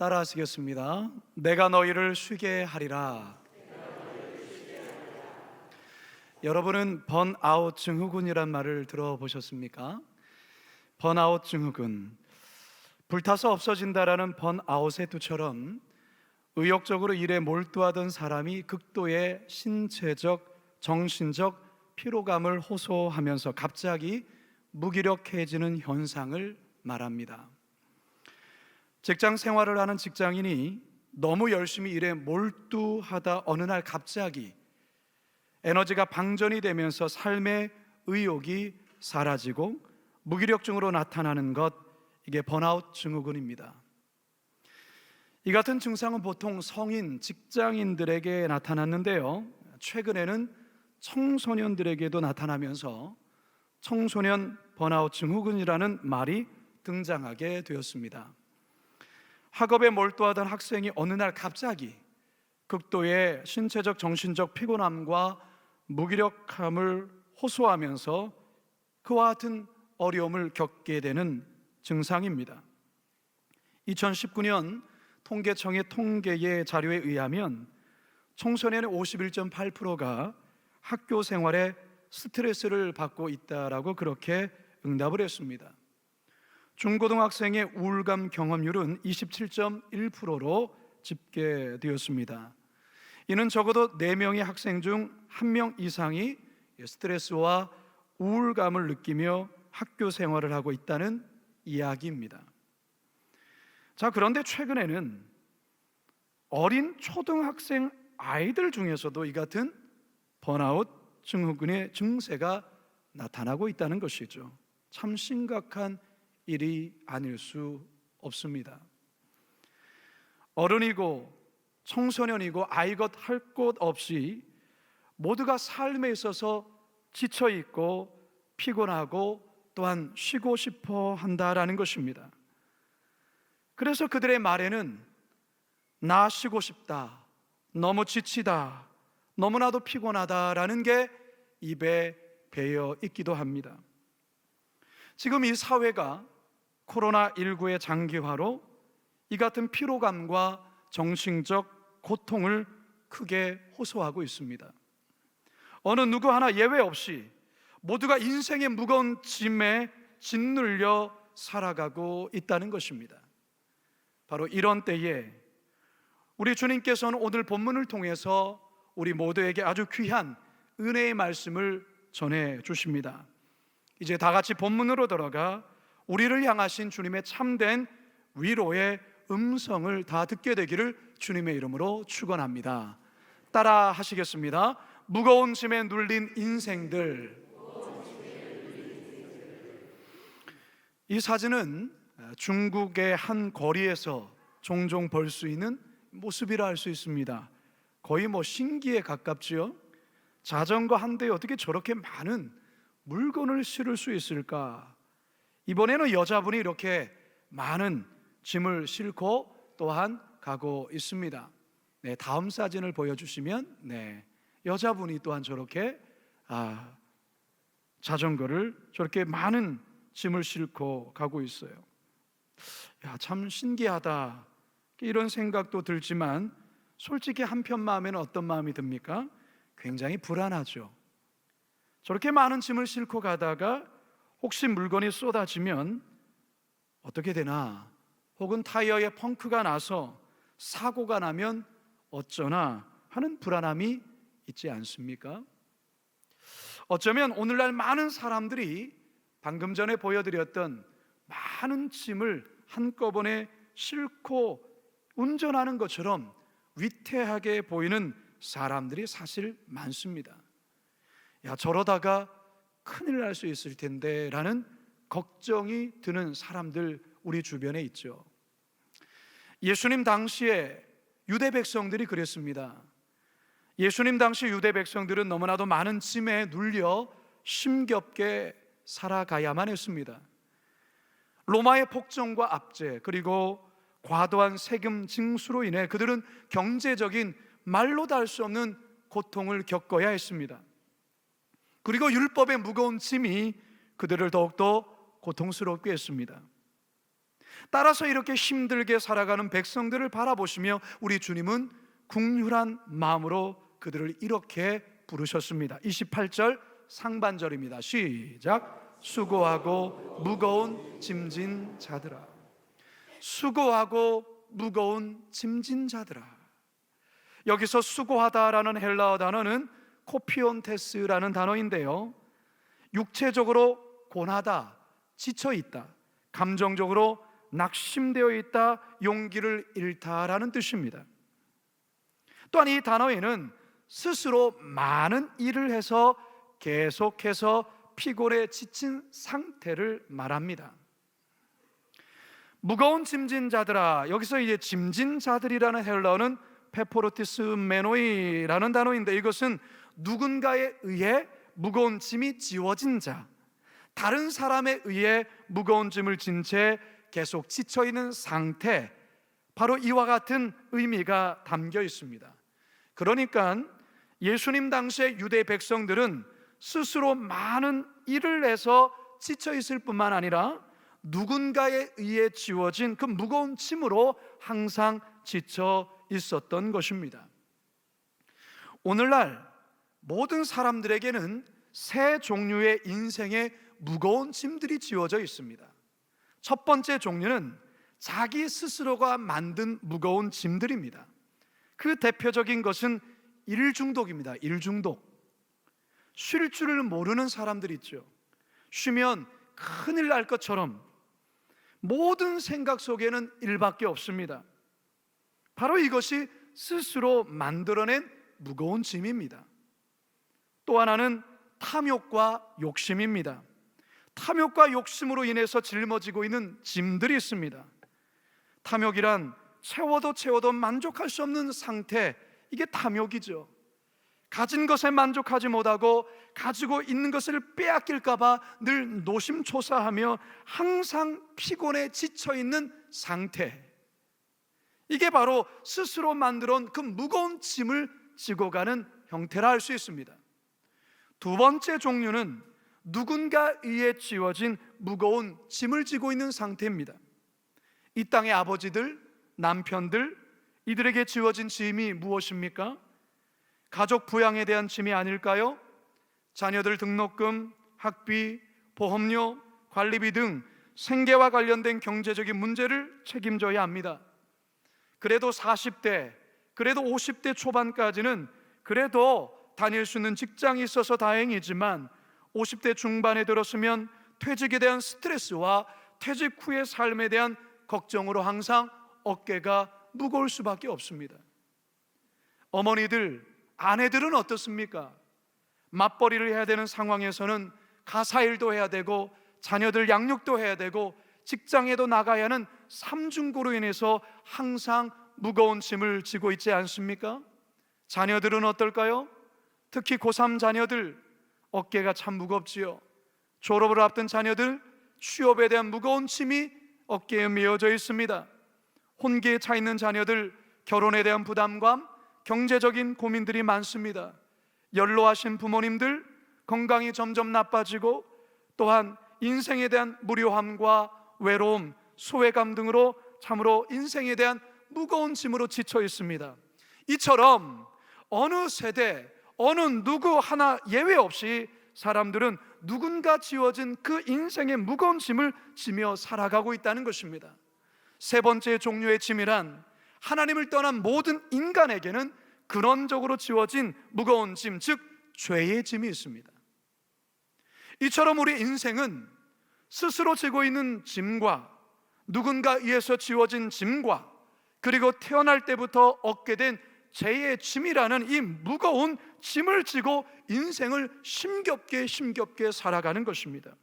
따라하시겠습니다. 내가 너희를 쉬게 하리라. 여러분은 번아웃 증후군이란 말을 들어보셨습니까? 번아웃 증후군, 불타서 없어진다라는 번아웃의 뜻처럼 의욕적으로 일에 몰두하던 사람이 극도의 신체적, 정신적 피로감을 호소하면서 갑자기 무기력해지는 현상을 말합니다. 직장 생활을 하는 직장인이 너무 열심히 일에 몰두하다 어느 날 갑자기 에너지가 방전이 되면서 삶의 의욕이 사라지고 무기력증으로 나타나는 것, 이게 번아웃 증후군입니다. 이 같은 증상은 보통 성인, 직장인들에게 나타났는데요, 최근에는 청소년들에게도 나타나면서 청소년 번아웃 증후군이라는 말이 등장하게 되었습니다. 학업에 몰두하던 학생이 어느 날 갑자기 극도의 신체적, 정신적 피곤함과 무기력함을 호소하면서 그와 같은 어려움을 겪게 되는 증상입니다. 2019년 통계청의 통계의 자료에 의하면 청소년의 51.8%가 학교 생활에 스트레스를 받고 있다라고 그렇게 응답을 했습니다. 중고등학생의 우울감 경험률은 27.1%로 집계되었습니다. 이는 적어도 4명의 학생 중 1명 이상이 스트레스와 우울감을 느끼며 학교 생활을 하고 있다는 이야기입니다. 자, 그런데 최근에는 어린 초등학생 아이들 중에서도 이 같은 번아웃 증후군의 증세가 나타나고 있다는 것이죠. 참 심각한 일이 아닐 수 없습니다. 어른이고 청소년이고 아이것 할 것 없이 모두가 삶에 있어서 지쳐있고 피곤하고 또한 쉬고 싶어 한다라는 것입니다. 그래서 그들의 말에는 나 쉬고 싶다, 너무 지치다, 너무나도 피곤하다라는 게 입에 배어 있기도 합니다. 지금 이 사회가 코로나19의 장기화로 이 같은 피로감과 정신적 고통을 크게 호소하고 있습니다. 어느 누구 하나 예외 없이 모두가 인생의 무거운 짐에 짓눌려 살아가고 있다는 것입니다. 바로 이런 때에 우리 주님께서는 오늘 본문을 통해서 우리 모두에게 아주 귀한 은혜의 말씀을 전해 주십니다. 이제 다 같이 본문으로 들어가 우리를 향하신 주님의 참된 위로의 음성을 다 듣게 되기를 주님의 이름으로 축원합니다. 따라 하시겠습니다. 무거운 짐에 눌린 인생들. 이 사진은 중국의 한 거리에서 종종 볼 수 있는 모습이라 할 수 있습니다. 거의 신기에 가깝지요. 자전거 한 대에 어떻게 저렇게 많은 물건을 실을 수 있을까? 이번에는 여자분이 이렇게 많은 짐을 싣고 또한 가고 있습니다. 네, 다음 사진을 보여주시면, 네, 여자분이 또한 저렇게 자전거를 저렇게 많은 짐을 싣고 가고 있어요. 야, 참 신기하다, 이런 생각도 들지만 솔직히 한편 마음에는 어떤 마음이 듭니까? 굉장히 불안하죠. 저렇게 많은 짐을 싣고 가다가 혹시 물건이 쏟아지면 어떻게 되나, 혹은 타이어에 펑크가 나서 사고가 나면 어쩌나 하는 불안함이 있지 않습니까? 어쩌면 오늘날 많은 사람들이 방금 전에 보여드렸던 많은 짐을 한꺼번에 싣고 운전하는 것처럼 위태하게 보이는 사람들이 사실 많습니다. 야, 저러다가 큰일 날 수 있을 텐데 라는 걱정이 드는 사람들 우리 주변에 있죠. 예수님 당시에 유대 백성들이 그랬습니다. 예수님 당시 유대 백성들은 너무나도 많은 짐에 눌려 힘겹게 살아가야만 했습니다. 로마의 폭정과 압제, 그리고 과도한 세금 징수로 인해 그들은 경제적인 말로 다 할 수 없는 고통을 겪어야 했습니다. 그리고 율법의 무거운 짐이 그들을 더욱더 고통스럽게 했습니다. 따라서 이렇게 힘들게 살아가는 백성들을 바라보시며 우리 주님은 긍휼한 마음으로 그들을 이렇게 부르셨습니다. 28절 상반절입니다. 시작. 수고하고 무거운 짐진 자들아. 수고하고 무거운 짐진 자들아. 여기서 수고하다라는 헬라어 단어는 코피온테스라는 단어인데요, 육체적으로 고나다, 지쳐있다, 감정적으로 낙심되어 있다, 용기를 잃다라는 뜻입니다. 또한 이 단어에는 스스로 많은 일을 해서 계속해서 피곤에 지친 상태를 말합니다. 무거운 짐진 자들아, 여기서 이제 짐진 자들이라는 헬라어는 페포르티스 메노이라는 단어인데, 이것은 누군가에 의해 무거운 짐이 지워진 자, 다른 사람에 의해 무거운 짐을 진 채 계속 지쳐있는 상태, 바로 이와 같은 의미가 담겨 있습니다. 그러니까 예수님 당시의 유대 백성들은 스스로 많은 일을 해서 지쳐 있을 뿐만 아니라 누군가에 의해 지워진 그 무거운 짐으로 항상 지쳐 있었던 것입니다. 오늘날 모든 사람들에게는 세 종류의 인생의 무거운 짐들이 지워져 있습니다. 첫 번째 종류는 자기 스스로가 만든 무거운 짐들입니다. 그 대표적인 것은 일 중독입니다. 일 중독. 쉴 줄을 모르는 사람들 있죠. 쉬면 큰일 날 것처럼 모든 생각 속에는 일밖에 없습니다. 바로 이것이 스스로 만들어낸 무거운 짐입니다. 또 하나는 탐욕과 욕심입니다. 탐욕과 욕심으로 인해서 짊어지고 있는 짐들이 있습니다. 탐욕이란 채워도 만족할 수 없는 상태, 이게 탐욕이죠. 가진 것에 만족하지 못하고 가지고 있는 것을 빼앗길까 봐 늘 노심초사하며 항상 피곤에 지쳐있는 상태, 이게 바로 스스로 만들어 온 그 무거운 짐을 지고 가는 형태라 할 수 있습니다. 두 번째 종류는 누군가에 의해 지워진 무거운 짐을 지고 있는 상태입니다. 이 땅의 아버지들, 남편들, 이들에게 지워진 짐이 무엇입니까? 가족 부양에 대한 짐이 아닐까요? 자녀들 등록금, 학비, 보험료, 관리비 등 생계와 관련된 경제적인 문제를 책임져야 합니다. 그래도 40대, 그래도 50대 초반까지는 그래도 다닐 수 있는 직장이 있어서 다행이지만 50대 중반에 들었으면 퇴직에 대한 스트레스와 퇴직 후의 삶에 대한 걱정으로 항상 어깨가 무거울 수밖에 없습니다. 어머니들, 아내들은 어떻습니까? 맞벌이를 해야 되는 상황에서는 가사일도 해야 되고 자녀들 양육도 해야 되고 직장에도 나가야 하는 삼중고로 인해서 항상 무거운 짐을 지고 있지 않습니까? 자녀들은 어떨까요? 특히 고3 자녀들, 어깨가 참 무겁지요. 졸업을 앞둔 자녀들, 취업에 대한 무거운 짐이 어깨에 메어져 있습니다. 혼기에 차 있는 자녀들, 결혼에 대한 부담감, 경제적인 고민들이 많습니다. 연로하신 부모님들, 건강이 점점 나빠지고 또한 인생에 대한 무료함과 외로움, 소외감 등으로 참으로 인생에 대한 무거운 짐으로 지쳐 있습니다. 이처럼 어느 세대, 어느 누구 하나 예외 없이 사람들은 누군가 지워진 그 인생의 무거운 짐을 지며 살아가고 있다는 것입니다. 세 번째 종류의 짐이란 하나님을 떠난 모든 인간에게는 근원적으로 지워진 무거운 짐, 즉 죄의 짐이 있습니다. 이처럼 우리 인생은 스스로 지고 있는 짐과 누군가 의해서 지워진 짐과 그리고 태어날 때부터 얻게 된 죄의 짐이라는 이 무거운 짐을 지고 인생을 힘겹게 살아가는 것입니다.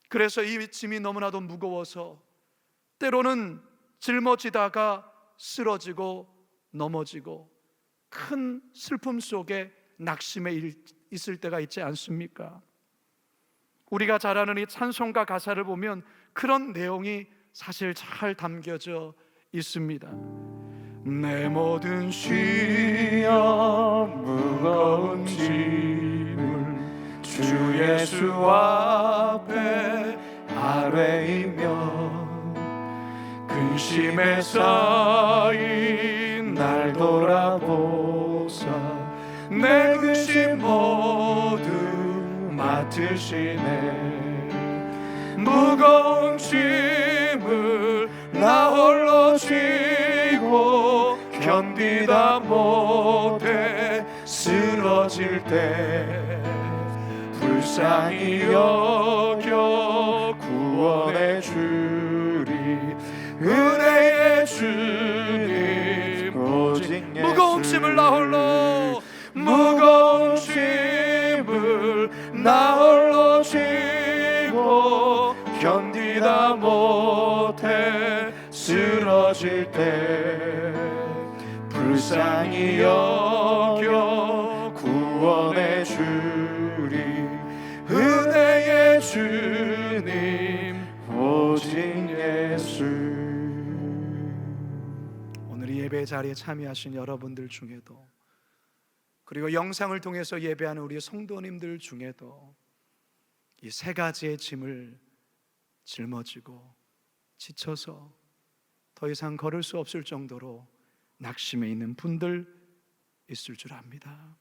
그래서 이 짐이 너무나도 무거워서 때로는 짊어지다가 쓰러지고 넘어지고 큰 슬픔 속에 낙심에 있을 때가 있지 않습니까? 우리가 잘 아는 이 찬송가 가사를 보면 그런 내용이 사실 잘 담겨져 있습니다. 내 모든 쉬어 무거운 짐을 주 예수 앞에 아뢰이며 근심에 쌓인 날 돌아보사 내 근심 모두 맡으시네. 무거운 짐을 나 홀로 지고 견디다 못해 쓰러질 때 불쌍히 여겨 구원해 주리. 은혜의 주님 오직 무거운 짐을 나 홀로 무거운 짐을 나 홀로 지고 견디다 못해 쓰러질 때 불쌍히 여겨 구원해 주리. 은혜의 주님 오직 예수. 오늘 이 예배 자리에 참여하신 여러분들 중에도, 그리고 영상을 통해서 예배하는 우리 성도님들 중에도 이 세 가지의 짐을 짊어지고 지쳐서 더 이상 걸을 수 없을 정도로 낙심해 있는 분들 있을 줄 압니다.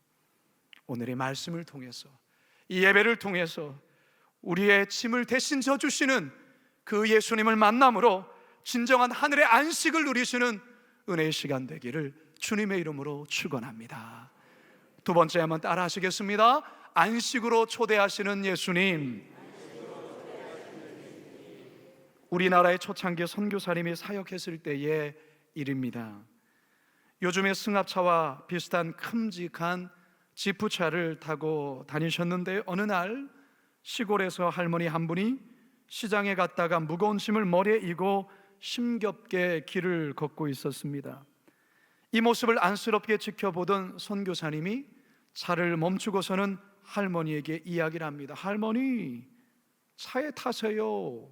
오늘의 말씀을 통해서, 이 예배를 통해서 우리의 짐을 대신 져주시는 그 예수님을 만남으로 진정한 하늘의 안식을 누리시는 은혜의 시간 되기를 주님의 이름으로 축원합니다. 두 번째 한번 따라 하시겠습니다. 안식으로 초대하시는 예수님. 우리나라의 초창기 선교사님이 사역했을 때의 일입니다. 요즘의 승합차와 비슷한 큼직한 지프차를 타고 다니셨는데, 어느 날 시골에서 할머니 한 분이 시장에 갔다가 무거운 짐을 머리에 이고 힘겹게 길을 걷고 있었습니다. 이 모습을 안쓰럽게 지켜보던 선교사님이 차를 멈추고서는 할머니에게 이야기를 합니다. 할머니, 차에 타세요.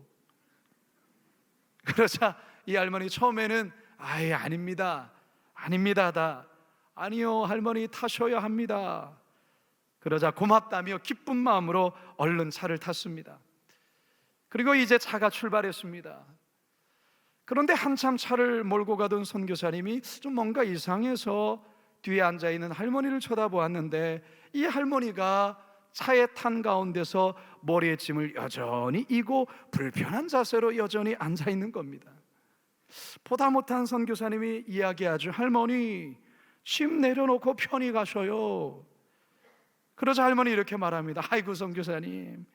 그러자 이 할머니 처음에는 아닙니다 아니요 할머니 타셔야 합니다. 그러자 고맙다며 기쁜 마음으로 얼른 차를 탔습니다. 그리고 이제 차가 출발했습니다. 그런데 한참 차를 몰고 가던 선교사님이 좀 뭔가 이상해서 뒤에 앉아있는 할머니를 쳐다보았는데, 이 할머니가 차에 탄 가운데서 머리에 짐을 여전히 이고 불편한 자세로 여전히 앉아있는 겁니다. 보다 못한 선교사님이 이야기하죠. 할머니, 짐 내려놓고 편히 가셔요. 그러자 할머니 이렇게 말합니다. 아이고 선교사님,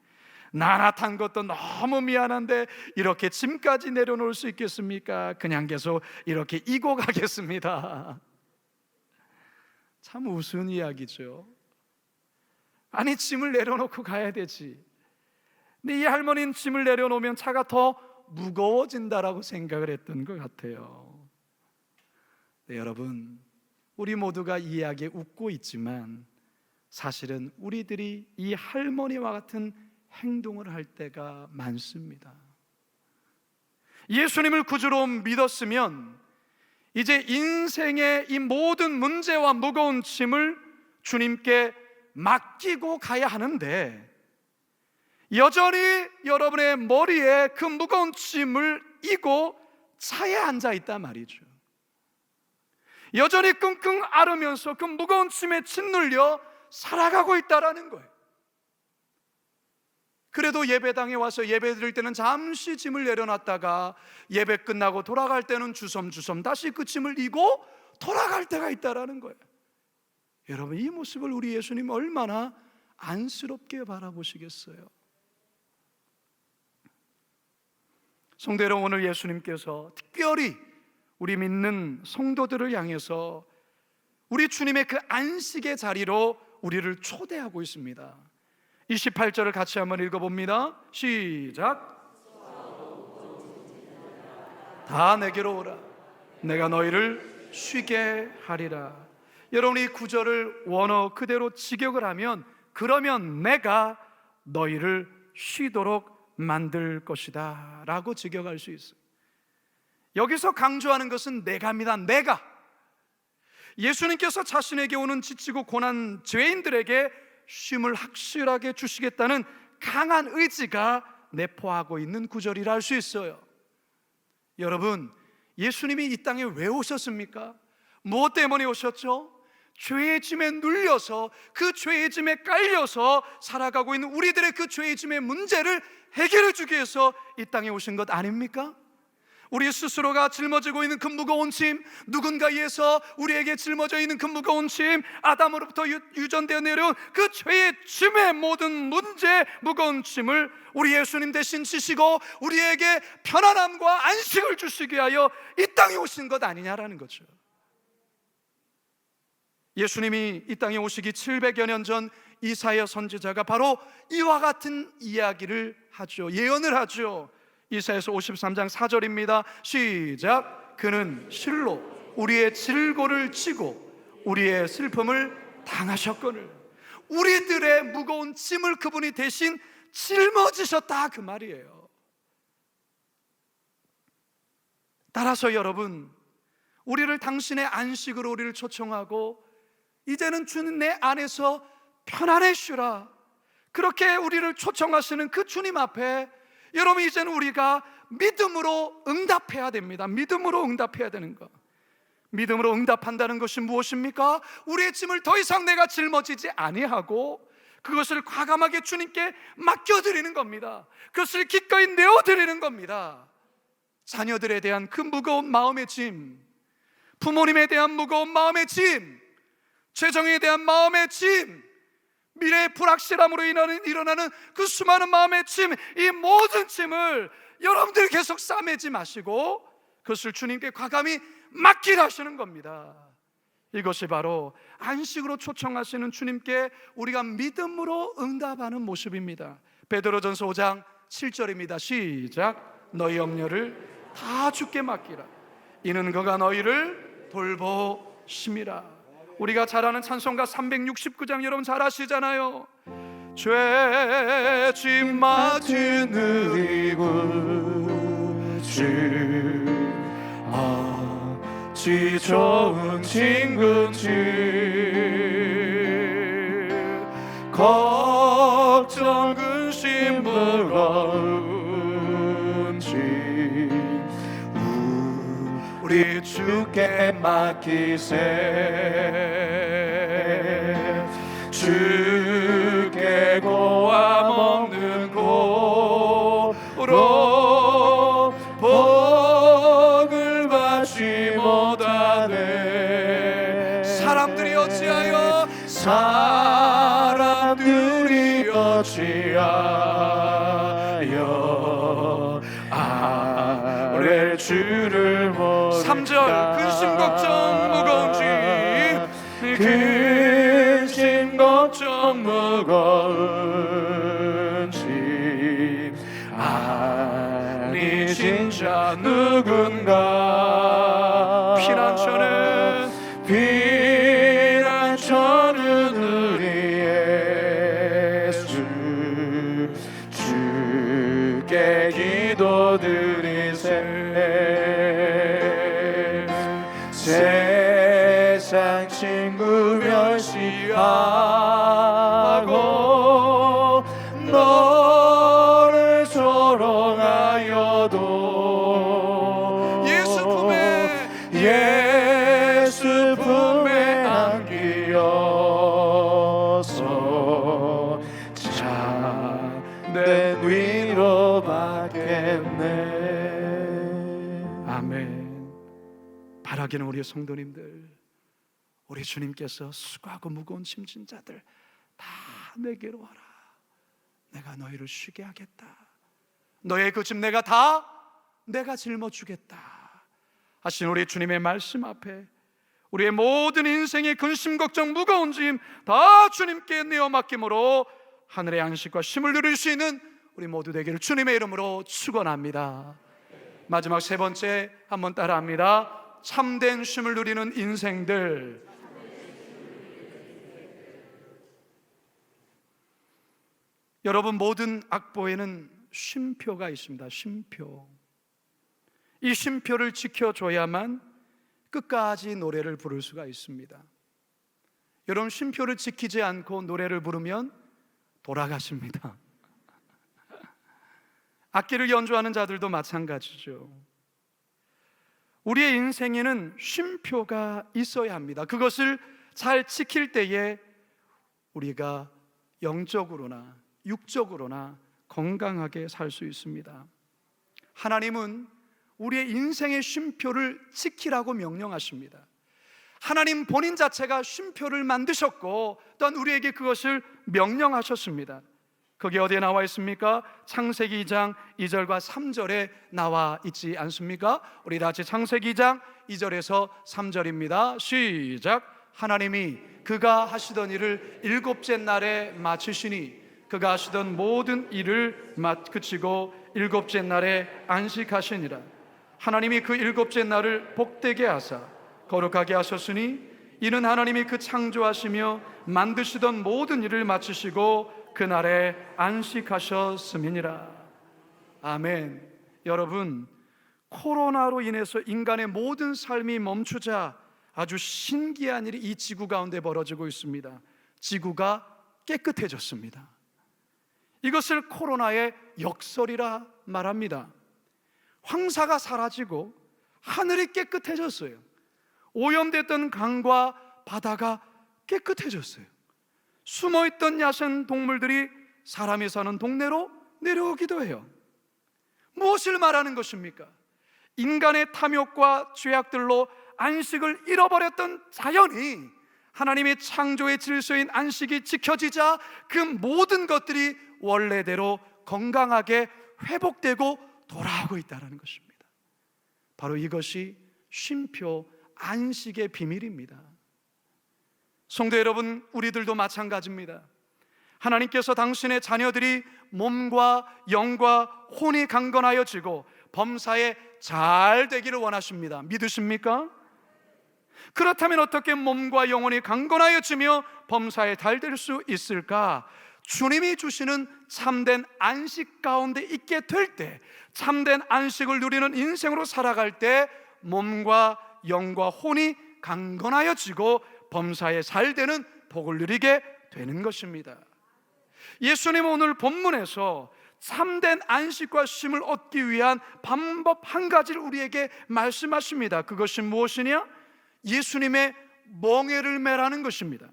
나나 탄 것도 너무 미안한데 이렇게 짐까지 내려놓을 수 있겠습니까? 그냥 계속 이렇게 이고 가겠습니다. 참 우스운 이야기죠. 아니, 짐을 내려놓고 가야 되지. 근데 이 할머니는 짐을 내려놓으면 차가 더 무거워진다라고 생각을 했던 것 같아요. 네, 여러분, 우리 모두가 이 이야기에 웃고 있지만 사실은 우리들이 이 할머니와 같은 행동을 할 때가 많습니다. 예수님을 구주로 믿었으면 이제 인생의 이 모든 문제와 무거운 짐을 주님께 맡기고 가야 하는데, 여전히 여러분의 머리에 그 무거운 짐을 이고 차에 앉아 있단 말이죠. 여전히 끙끙 앓으면서 그 무거운 짐에 짓눌려 살아가고 있다라는 거예요. 그래도 예배당에 와서 예배 드릴 때는 잠시 짐을 내려놨다가 예배 끝나고 돌아갈 때는 주섬주섬 다시 그 짐을 이고 돌아갈 때가 있다라는 거예요. 여러분, 이 모습을 우리 예수님 얼마나 안쓰럽게 바라보시겠어요? 성도 여러분, 오늘 예수님께서 특별히 우리 믿는 성도들을 향해서 우리 주님의 그 안식의 자리로 우리를 초대하고 있습니다. 28절을 같이 한번 읽어봅니다. 시작. 다 내게로 오라, 내가 너희를 쉬게 하리라. 여러분, 이 구절을 원어 그대로 직역을 하면, 그러면 내가 너희를 쉬도록 만들 것이다 라고 직역할 수 있어요. 여기서 강조하는 것은 내가입니다. 내가. 예수님께서 자신에게 오는 지치고 고난 죄인들에게 쉼을 확실하게 주시겠다는 강한 의지가 내포하고 있는 구절이라 할 수 있어요. 여러분, 예수님이 이 땅에 왜 오셨습니까? 무엇 때문에 오셨죠? 죄의 짐에 눌려서, 그 죄의 짐에 깔려서 살아가고 있는 우리들의 그 죄의 짐의 문제를 해결해 주기 위해서 이 땅에 오신 것 아닙니까? 우리 스스로가 짊어지고 있는 그 무거운 짐, 누군가에 의해서 우리에게 짊어져 있는 그 무거운 짐, 아담으로부터 유전되어 내려온 그 죄의 짐의 모든 문제, 무거운 짐을 우리 예수님 대신 지시고 우리에게 편안함과 안식을 주시기 위하여 이 땅에 오신 것 아니냐라는 거죠. 예수님이 이 땅에 오시기 700여 년 전 이사야 선지자가 바로 이와 같은 이야기를 하죠. 예언을 하죠. 이사야서 53장 4절입니다. 시작. 그는 실로 우리의 질고를 지고 우리의 슬픔을 당하셨거늘. 우리들의 무거운 짐을 그분이 대신 짊어지셨다, 그 말이에요. 따라서 여러분, 우리를 당신의 안식으로 우리를 초청하고 이제는 주는 내 안에서 편안해 쉬라, 그렇게 우리를 초청하시는 그 주님 앞에 여러분, 이제는 우리가 믿음으로 응답해야 됩니다. 믿음으로 응답해야 되는 것. 믿음으로 응답한다는 것이 무엇입니까? 우리의 짐을 더 이상 내가 짊어지지 아니하고 그것을 과감하게 주님께 맡겨드리는 겁니다. 그것을 기꺼이 내어드리는 겁니다. 자녀들에 대한 그 무거운 마음의 짐, 부모님에 대한 무거운 마음의 짐, 재정에 대한 마음의 짐, 미래의 불확실함으로 일어나는 그 수많은 마음의 짐, 이 모든 짐을 여러분들이 계속 싸매지 마시고 그것을 주님께 과감히 맡기라 하시는 겁니다. 이것이 바로 안식으로 초청하시는 주님께 우리가 믿음으로 응답하는 모습입니다. 베드로전서 5장 7절입니다. 시작. 너희 염려를 다 주께 맡기라. 이는 그가 너희를 돌보심이라. 우리가 잘 아는 찬송가 369장 여러분 잘 아시잖아요. 죄짐 맡은 의군주, 어찌 좋은 친구인지, 걱정 근심 무거운 짐 우리 주께 맡기세. 주께 고아 먹는 고로 복을 받지 못하네. 사람들이 어찌하여 아뢰 주를 모를까. 3절 근심 걱정 무거운 짐, 근심 걱정 무거운 짐 아니 진짜 누군가. 피난처는 우리 예수 주께 기도드리세. 세상 친구 멸시하고 너를 조롱하여도 예수 품에 안기어서 참된 위로 받겠네. 아멘. 바라기는 우리 성도님들, 우리 주님께서 수고하고 무거운 짐진 자들 다 내게로 와라. 내가 너희를 쉬게 하겠다. 너의 그 짐 내가 짊어주겠다 하신 우리 주님의 말씀 앞에 우리의 모든 인생의 근심 걱정 무거운 짐 다 주님께 내어 맡김으로 하늘의 안식과 쉼을 누릴 수 있는 우리 모두 되기를 주님의 이름으로 축원합니다. 마지막 세 번째 한번 따라합니다. 참된 쉼을 누리는 인생들. 여러분, 모든 악보에는 쉼표가 있습니다. 쉼표. 이 쉼표를 지켜줘야만 끝까지 노래를 부를 수가 있습니다. 여러분, 쉼표를 지키지 않고 노래를 부르면 돌아가십니다. 악기를 연주하는 자들도 마찬가지죠. 우리의 인생에는 쉼표가 있어야 합니다. 그것을 잘 지킬 때에 우리가 영적으로나 육적으로나 건강하게 살 수 있습니다. 하나님은 우리의 인생의 쉼표를 지키라고 명령하십니다. 하나님 본인 자체가 쉼표를 만드셨고 또한 우리에게 그것을 명령하셨습니다. 그게 어디에 나와 있습니까? 창세기 2장 2절과 3절에 나와 있지 않습니까? 우리 다 같이 창세기 2장 2절에서 3절입니다. 시작. 하나님이 그가 하시던 일을 일곱째 날에 마치시니 그가 하시던 모든 일을 그치고 일곱째 날에 안식하시니라. 하나님이 그 일곱째 날을 복되게 하사 거룩하게 하셨으니 이는 하나님이 그 창조하시며 만드시던 모든 일을 마치시고 그날에 안식하셨음이니라. 아멘. 여러분, 코로나로 인해서 인간의 모든 삶이 멈추자 아주 신기한 일이 이 지구 가운데 벌어지고 있습니다. 지구가 깨끗해졌습니다. 이것을 코로나의 역설이라 말합니다. 황사가 사라지고 하늘이 깨끗해졌어요. 오염됐던 강과 바다가 깨끗해졌어요. 숨어있던 야생 동물들이 사람이 사는 동네로 내려오기도 해요. 무엇을 말하는 것입니까? 인간의 탐욕과 죄악들로 안식을 잃어버렸던 자연이 하나님의 창조의 질서인 안식이 지켜지자 그 모든 것들이 원래대로 건강하게 회복되고 돌아오고 있다는 것입니다. 바로 이것이 쉼표 안식의 비밀입니다. 성도 여러분, 우리들도 마찬가지입니다. 하나님께서 당신의 자녀들이 몸과 영과 혼이 강건하여지고 범사에 잘 되기를 원하십니다. 믿으십니까? 그렇다면 어떻게 몸과 영혼이 강건하여지며 범사에 잘 될 수 있을까? 주님이 주시는 참된 안식 가운데 있게 될 때, 참된 안식을 누리는 인생으로 살아갈 때 몸과 영과 혼이 강건하여지고 범사에 잘 되는 복을 누리게 되는 것입니다. 예수님은 오늘 본문에서 참된 안식과 쉼을 얻기 위한 방법 한 가지를 우리에게 말씀하십니다. 그것이 무엇이냐? 예수님의 멍에를 매라는 것입니다.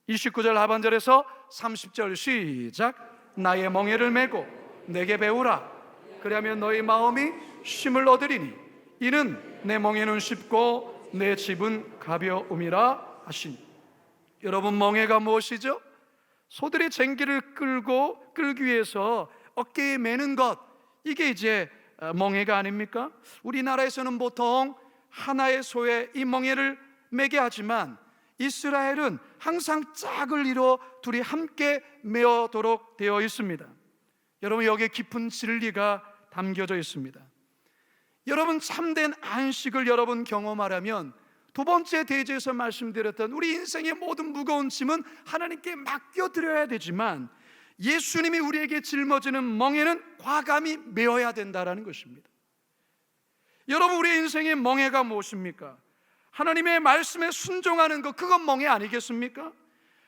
29절 하반절에서 30절 시작. 나의 멍에를 메고 내게 배우라. 그리하면 너희 마음이 쉼을 얻으리니 이는 내 멍에는 쉽고 내 짐은 가벼움이라 하시니. 여러분, 멍에가 무엇이죠? 소들의 쟁기를 끌기 위해서 어깨에 매는 것, 이게 이제 멍에가 아닙니까? 우리나라에서는 보통 하나의 소에 이 멍에를 매게 하지만 이스라엘은 항상 짝을 이뤄 둘이 함께 매어도록 되어 있습니다. 여러분, 여기에 깊은 진리가 담겨져 있습니다. 여러분, 참된 안식을 여러분 경험하려면 두 번째 대제에서 말씀드렸던 우리 인생의 모든 무거운 짐은 하나님께 맡겨드려야 되지만 예수님이 우리에게 짊어지는 멍에는 과감히 메어야 된다는 것입니다. 여러분, 우리 인생의 멍에가 무엇입니까? 하나님의 말씀에 순종하는 것, 그건 멍에 아니겠습니까?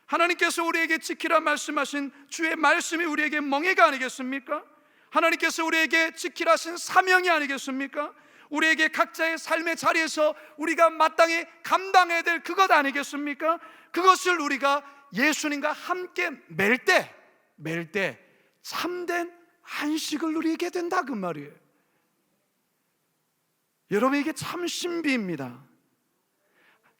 하나님께서 우리에게 지키라 말씀하신 주의 말씀이 우리에게 멍에가 아니겠습니까? 하나님께서 우리에게 지키라 하신 사명이 아니겠습니까? 우리에게 각자의 삶의 자리에서 우리가 마땅히 감당해야 될 그것 아니겠습니까? 그것을 우리가 예수님과 함께 맬 때 참된 안식을 누리게 된다, 그 말이에요. 여러분, 이게 참 신비입니다.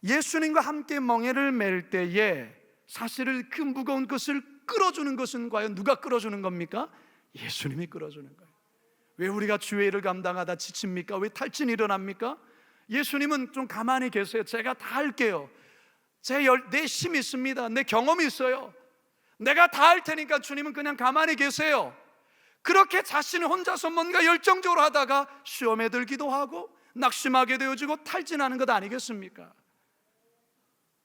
예수님과 함께 멍에를 맬 때에 사실은 그 무거운 것을 끌어주는 것은 과연 누가 끌어주는 겁니까? 예수님이 끌어주는 거예요. 왜 우리가 주의 일을 감당하다 지칩니까? 왜 탈진이 일어납니까? 예수님은 좀 가만히 계세요. 제가 다 할게요. 내 힘이 있습니다. 내 경험이 있어요. 내가 다 할 테니까 주님은 그냥 가만히 계세요. 그렇게 자신을 혼자서 뭔가 열정적으로 하다가 시험에 들기도 하고 낙심하게 되어지고 탈진하는 것 아니겠습니까?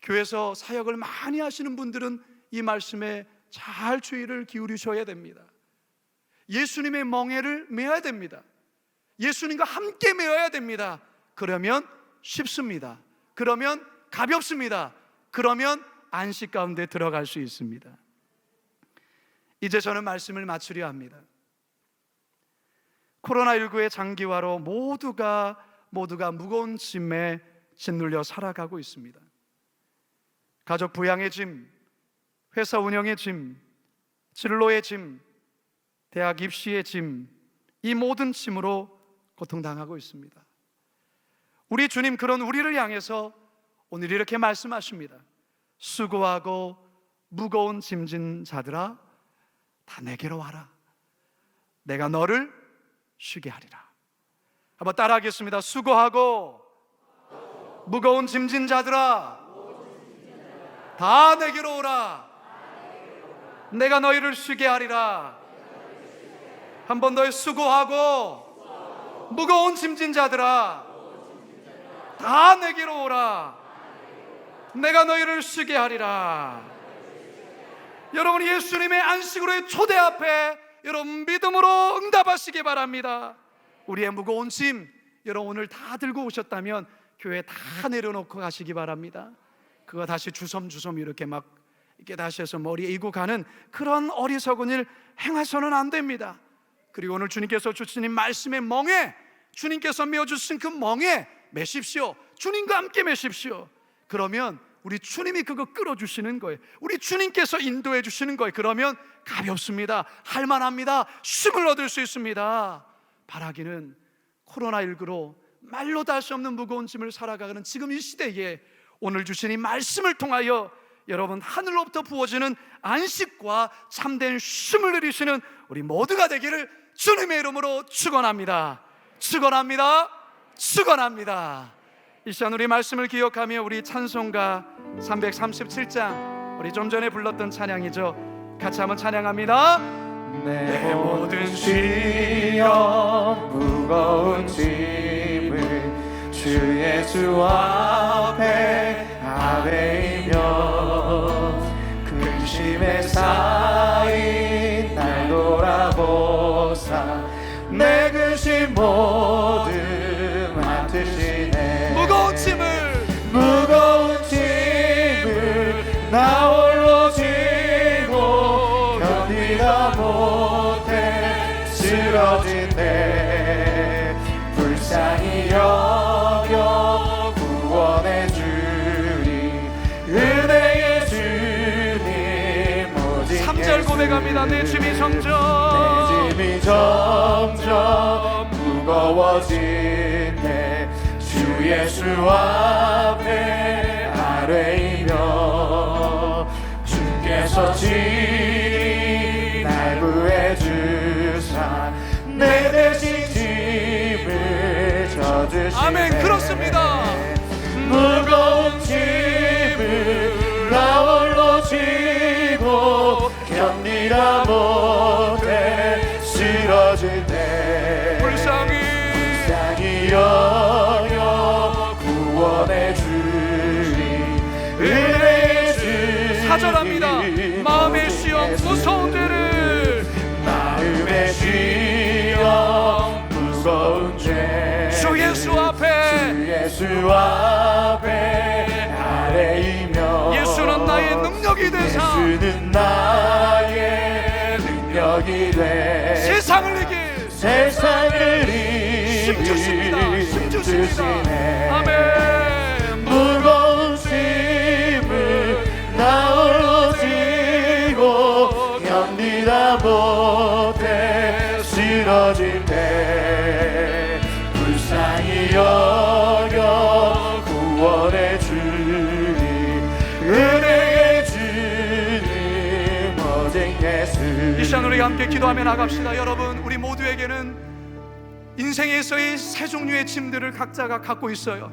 교회에서 사역을 많이 하시는 분들은 이 말씀에 잘 주의를 기울이셔야 됩니다. 예수님의 멍에를 메어야 됩니다. 예수님과 함께 메어야 됩니다. 그러면 쉽습니다. 그러면 가볍습니다. 그러면 안식 가운데 들어갈 수 있습니다. 이제 저는 말씀을 마치려 합니다. 코로나19의 장기화로 모두가 무거운 짐에 짓눌려 살아가고 있습니다. 가족 부양의 짐, 회사 운영의 짐, 진로의 짐, 대학 입시의 짐, 이 모든 짐으로 고통당하고 있습니다. 우리 주님, 그런 우리를 향해서 오늘 이렇게 말씀하십니다. 수고하고 무거운 짐진 자들아, 다 내게로 와라. 내가 너를 쉬게 하리라. 한번 따라하겠습니다. 수고하고 무거운 짐진 자들아, 다 내게로 오라. 내가 너희를 쉬게 하리라. 한 번 더. 수고하고 무거운 짐진 자들아, 다 내게로 오라. 내가 너희를 쉬게 하리라. 여러분, 예수님의 안식으로의 초대 앞에 여러분 믿음으로 응답하시기 바랍니다. 우리의 무거운 짐, 여러분 오늘 다 들고 오셨다면 교회 다 내려놓고 가시기 바랍니다. 그거 다시 주섬주섬 이렇게 다시 해서 머리에 이고 가는 그런 어리석은 일 행하셔는 안 됩니다. 그리고 오늘 주님께서 주신 말씀의 멍에, 주님께서 메어주신 그 멍에 매십시오. 주님과 함께 매십시오. 그러면 우리 주님이 그거 끌어주시는 거예요. 우리 주님께서 인도해 주시는 거예요. 그러면 가볍습니다. 할만합니다. 쉼을 얻을 수 있습니다. 바라기는 코로나19로 말로 다 할 수 없는 무거운 짐을 살아가는 지금 이 시대에 오늘 주신 이 말씀을 통하여 여러분 하늘로부터 부어지는 안식과 참된 쉼을 누리시는 우리 모두가 되기를 주님의 이름으로 축원합니다. 축원합니다. 축원합니다. 이 시간 우리 말씀을 기억하며 우리 찬송가 337장, 우리 좀 전에 불렀던 찬양이죠. 같이 한번 찬양합니다. 내 모든 시험 무거운 짐을 주 예수 앞에 아뢰이며 근심에 쌓인 날 돌아보사 내 근심 모두 맡으시네. 무거운 짐을 나 홀로 지고 견디다 못해 쓰러질 때 불쌍히 여겨 구원해 주리 은혜의 주님 오직 3절 고백합니다. 내 짐이 점점 무거워지네. 주 예수 앞에 아뢰이며 주께서 친히 날 구해주사 내 대신 짐을 져주시네. 아멘. 그렇습니다. 무거운 짐을 나 홀로 지고 견디다 못해 쓰러질 때 불쌍히 여겨 구원해 주리 은혜의 주. 사절합니다. 마음의 시험 무서운 죄를 마음의 시험 무서운 죄 주 예수 앞에 아뢰이며 예수는 나의 능력이 되사 예수는 나의 능력이 돼 세상을 힘주십니다. 아멘. 무거운 짐을 나 홀로 지고 견디다 못해 쓰러질 때 불쌍히 여겨 구원해 주리 은혜의 주님 오직 예수. 이 시간 우리 함께 기도하며 나갑시다. 여러분, 우리 모두에게는 인생에서의 세 종류의 짐들을 각자가 갖고 있어요.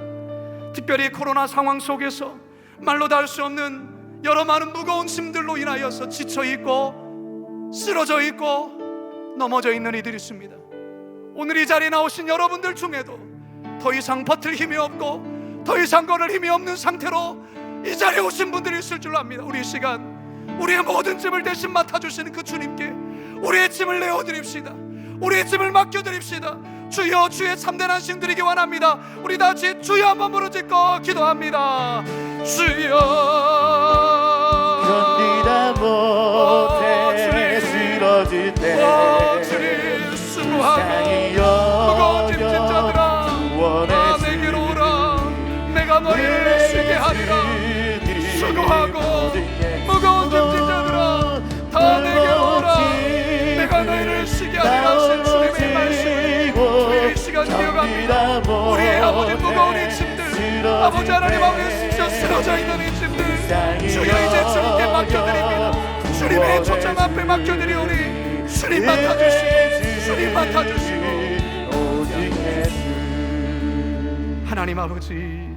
특별히 코로나 상황 속에서 말로 다 할 수 없는 여러 많은 무거운 짐들로 인하여서 지쳐있고 쓰러져 있고 넘어져 있는 이들이 있습니다. 오늘 이 자리에 나오신 여러분들 중에도 더 이상 버틸 힘이 없고 더 이상 걸을 힘이 없는 상태로 이 자리에 오신 분들이 있을 줄 압니다. 우리 이 시간 우리의 모든 짐을 대신 맡아주시는 그 주님께 우리의 짐을 내어드립시다. 우리의 짐을 맡겨드립시다. 주여, 주의 참된 안식 드리기 원합니다. 우리 다 같이 주여 한번 부르짖고 기도합니다. 주여, 견디다 못해 쓰러질 때 주님 수고하고 수고하고 무거운 짐진 자들아 다 내게 오라. 내가 너희를 쉬게 하리라 하신 주님의 말씀을 우리 이 시간 기억합니다. 우리의 아버지 무거운 이 짐들, 아버지 하나님 앞에 진짜 쓰러져 있는 이 짐들 주여 이제 주님께 맡겨드립니다. 주님의 초점 앞에 맡겨드리오니 주님 맡아주시고 주님 맡아주시고. 하나님 아버지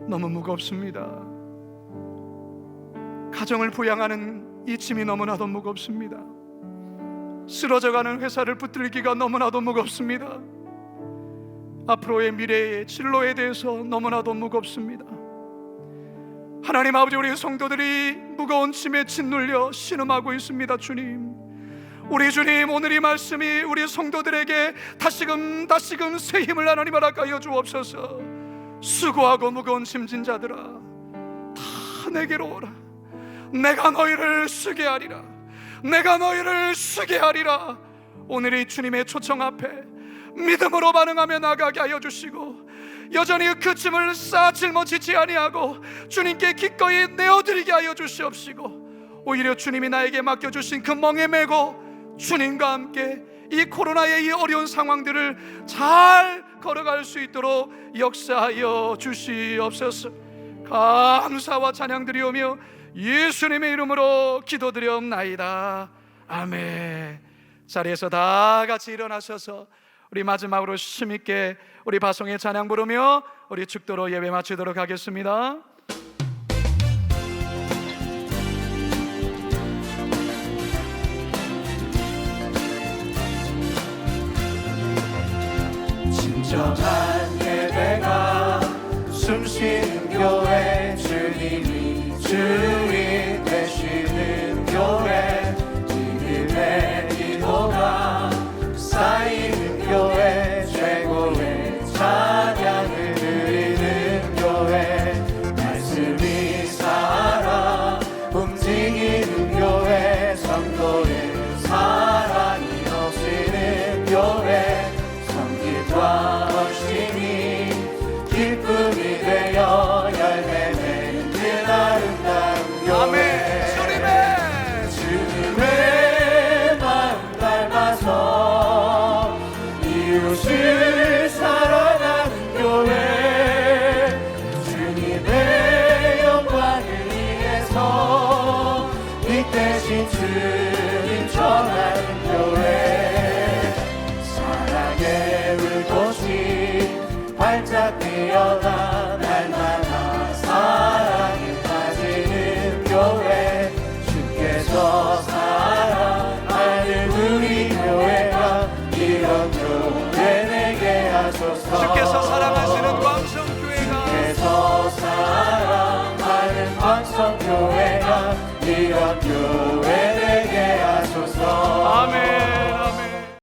너무 무겁습니다. 가정을 부양하는 이 짐이 너무나도 무겁습니다. 쓰러져가는 회사를 붙들기가 너무나도 무겁습니다. 앞으로의 미래의 진로에 대해서 너무나도 무겁습니다. 하나님 아버지, 우리 성도들이 무거운 짐에 짓눌려 신음하고 있습니다. 주님, 우리 주님, 오늘 이 말씀이 우리 성도들에게 다시금 새 힘을 하나님 허락하여 주옵소서. 수고하고 무거운 짐진 자들아 다 내게로 오라. 내가 너희를 쉬게 하리라. 내가 너희를 쉬게 하리라. 오늘 이 주님의 초청 앞에 믿음으로 반응하며 나가게 하여 주시고, 여전히 그 짐을 쌓아 짊어지지 아니하고 주님께 기꺼이 내어드리게 하여 주시옵시고, 오히려 주님이 나에게 맡겨주신 그 멍에 메고 주님과 함께 이 코로나의 이 어려운 상황들을 잘 걸어갈 수 있도록 역사하여 주시옵소서. 감사와 찬양 드리오며 예수님의 이름으로 기도드리옵나이다. 아멘. 자리에서 다 같이 일어나셔서 우리 마지막으로 힘있게 우리 바송의 찬양 부르며 우리 축도로 예배 마치도록 하겠습니다. 진정한 예배가 숨쉬는 교회, 주님이 주인 되시는 교회, 믿음의 기도가 쌓이는 교회, 최고의 찬양을 드리는 교회, 말씀이 살아 움직이는 교회, 성도의 사랑이 넘치는 교회, 성길과 헌신이 기쁨이 되어 열매 맺는 그 아름다운 교회. 주님의 마음 닮아서 이웃을 사랑하는 교회, 주님의 영광을 위해서 빛 대신 주님 전하는 교회, 사랑의 불꽃이 활짝 피어나 날마다 사랑에 빠지는 교회, 주께서